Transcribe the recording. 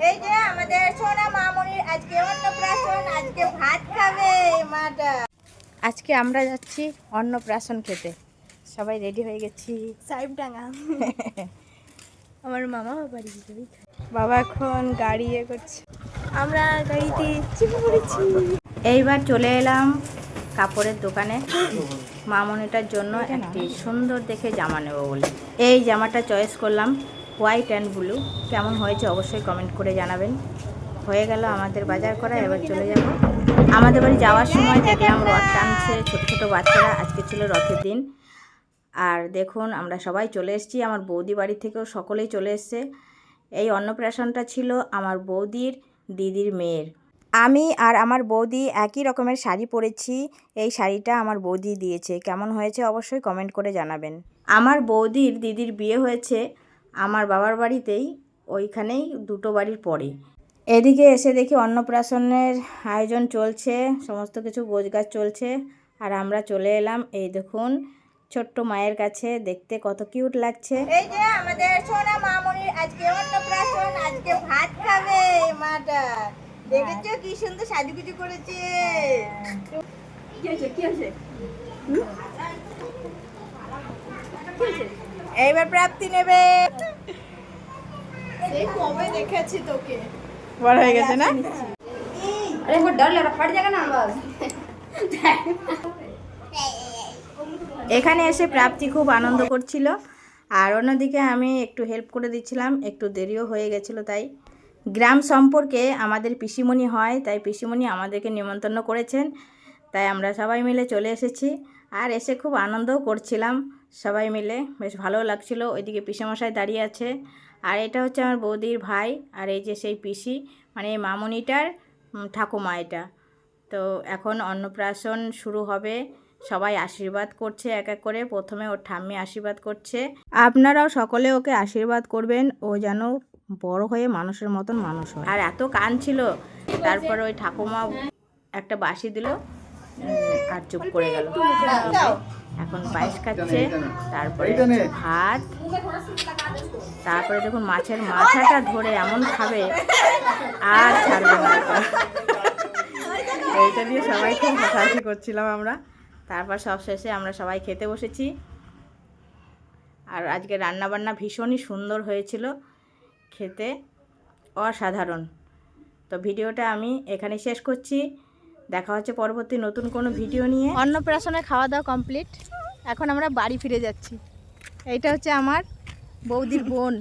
এই যে আমাদের সোনা মামুনির আজকে অন্নপ্রাশন, আজকে ভাত খাবে মাটা। আজকে আমরা যাচ্ছি অন্নপ্রাশন খেতে, সবাই রেডি হয়ে গেছি। সাহেবডাঙ্গা আমার মামা বাড়ি যাবে। বাবা এখন গাড়ি করছে, আমরা গাড়িতে চেপে পড়েছি। এইবার চলে এলাম কাপড়ের দোকানে মামনিটার জন্য একটি সুন্দর দেখে জামা নেব বলে। এই জামাটা চয়েস করলাম, হোয়াইট অ্যান্ড ব্লু। কেমন হয়েছে অবশ্যই কমেন্ট করে জানাবেন। হয়ে গেল আমাদের বাজার করা, এবার চলে যাব। আমাদের বাড়ি যাওয়ার সময় দেখলাম রথ টানছে ছোটো ছোটো বাচ্চারা, আজকে ছিল রথের দিন। আর দেখুন আমরা সবাই চলে এসেছি, আমার বৌদি বাড়ি থেকেও সকলেই চলে এসছে। এই অন্নপ্রাশনটা ছিল আমার বৌদির দিদির মেয়ের। আমি আর আমার বৌদি একই রকমের শাড়ি পরেছি, এই শাড়িটা আমার বৌদি দিয়েছে। কেমন হয়েছে অবশ্যই কমেন্ট করে জানাবেন। আমার বৌদির দিদির বিয়ে হয়েছে আমার বাবার বাড়িতেই, ওইখানেই দুটো বাড়ির পরে। এদিকে এসে দেখি অন্নপ্রাশনের আয়োজন চলছে, সমস্ত কিছু গোছগাছ চলছে। আর আমরা চলে এলাম, এই দেখুন ছোট্ট মায়ের কাছে, দেখতে কত কিউট লাগছে। এই যে আমাদের সোনা মামুনির আজকে অন্নপ্রাশন, আজকে ভাত খাবে মাটা। দেখেছো কি সুন্দর সাজুগুজু করেছে। এইবার প্রাপ্তি নেবে। সেই কবে দেখেছি তোকে, বড় হয়ে গেছে না? আরে একবার ডর লাগা ফাট জায়গা না আওয়াজ। এখানে এসে প্রাপ্তি খুব আনন্দ করছিল, আর অন্যদিকে আমি একটু হেল্প করে দিচ্ছিলাম, একটু দেরিও হয়ে গেছিলো। তাই গ্রাম সম্পর্কে আমাদের পিসিমণি হয়, তাই পিসিমণি আমাদেরকে নিমন্ত্রণ করেছেন, তাই আমরা সবাই মিলে চলে এসেছি। আর এসে খুব আনন্দও করছিলাম সবাই মিলে, বেশ ভালো লাগছিল। ওইদিকে পিসেমশাই দাঁড়িয়ে আছে, আর এটা হচ্ছে আমার বৌদির ভাই, আর এই যে সেই পিসি মানে এই মামুনিটার ঠাকুমা এটা। তো এখন অন্নপ্রাশন শুরু হবে, সবাই আশীর্বাদ করছে এক এক করে। প্রথমে ওর ঠাম্মি আশীর্বাদ করছে, আপনারাও সকলে ওকে আশীর্বাদ করবেন, ও যেন বড় হয়ে মানুষের মতন মানুষ হয়। আর এত কান ছিল, তারপর ওই ঠাকুমা একটা বাঁশি দিল আর চুপ করে গেল। এখন পায়েস খাচ্ছে, তারপরে ভাত, তারপরে দেখুন মাছের মাথাটা ধরে এমন খাবে আর ছাড়বে না। এইটা দিয়ে সবাই খুব হাসাহাসি করছিলাম আমরা। তারপর সব শেষে আমরা সবাই খেতে বসেছি। আর আজকে রান্নাবান্না ভীষণই সুন্দর হয়েছিল, খেতে অসাধারণ। তো ভিডিওটা আমি এখানে শেষ করছি, দেখা হচ্ছে পরবর্তী নতুন কোনো ভিডিও নিয়ে। অন্নপ্রাশনে খাওয়া দাওয়া কমপ্লিট, এখন আমরা বাড়ি ফিরে যাচ্ছি। এইটা হচ্ছে আমার বৌদির বোন।